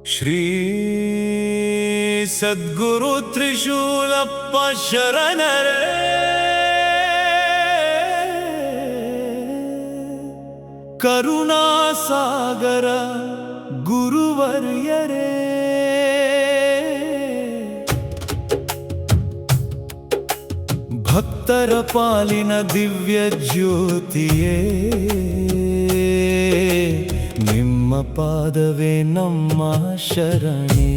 ಶ್ರೀ ಸದ್ಗುರು ತ್ರಿಶೂಲಪ್ಪ ಶರಣರೇ ಕರುಣಾಸಾಗರ ಗುರುವರ್ಯರೇ ಭಕ್ತರ ಪಾಲಿನ ದಿವ್ಯ ಜ್ಯೋತಿಯೇ ನಿಮ್ಮ ಪಾದವೇ ನಮ್ಮ ಶರಣೆ.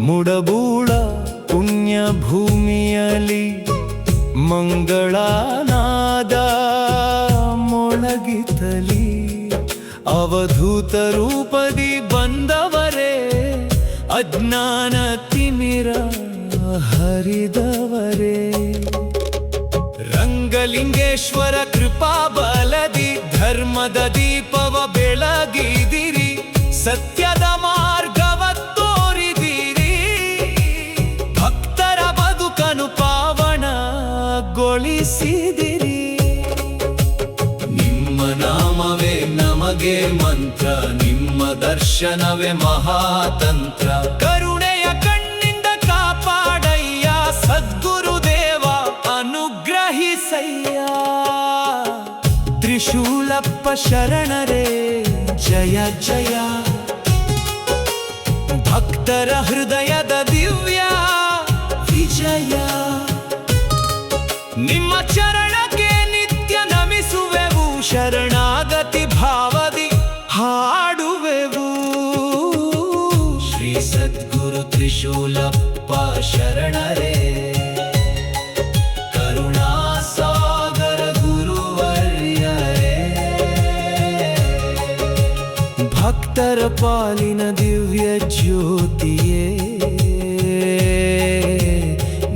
ಮುಡಬೂಳ ಪುಣ್ಯ ಭೂಮಿಯಲ್ಲಿ ಮಂಗಳನಾದ ಮೊಳಗಿತಲಿ ಅವಧೂತ ರೂಪದಿ ಬಂದವರೇ ಅಜ್ಞಾನ ತಿಮಿರ ಹರಿದವರೇ ರಂಗಲಿಂಗೇಶ್ವರ ಕೃಪಾ ಬಲದಿ ಧರ್ಮದ ದೀಪವ ಬೆಳಗಿದಿರಿ ಸತ್ಯದ ಮಾರ್ಗವ ತೋರಿದಿರಿ ಭಕ್ತರ ಬದುಕನು ಪಾವನಗೊಳಿಸಿದಿರಿ. ನಿಮ್ಮ ನಾಮವೇ ನಮಗೆ ಮಂತ್ರ, ನಿಮ್ಮ ದರ್ಶನವೇ ಮಹಾತಂತ್ರ. ಕರುಣೆಯ ಕಣ್ಣಿಂದ ಕಾಪಾಡಯ್ಯ ಸದ್ಗುರುದೇವ ಅನುಗ್ರಹಿಸಯ್ಯ. ತ್ರಿಶೂಲಪ್ಪ ಶರಣರೇ ಜಯ ಜಯ. ಭಕ್ತರ ಹೃದಯದ ದಿವ್ಯ ವಿಜಯ. ನಿಮ್ಮ ಚರಣಕ್ಕೆ ನಿತ್ಯ ನಮಿಸುವೆವು, ಶರಣಾಗತಿ ಭಾವದಿ ಹಾಡುವೆವು. ಶ್ರೀ ಸದ್ಗುರು ತ್ರಿಶೂಲಪ್ಪ ಶರಣರೇ ಕರುಣಾಸಾಗರ ಗುರುವರ್ಯರೇ ಭಕ್ತರ ಪಾಲಿನ ದಿವ್ಯ ಜ್ಯೋತಿಯೇ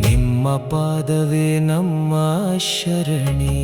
ನಿಮ್ಮ ಪಾದವೇ ನಮ್ಮ ಶರಣೆ.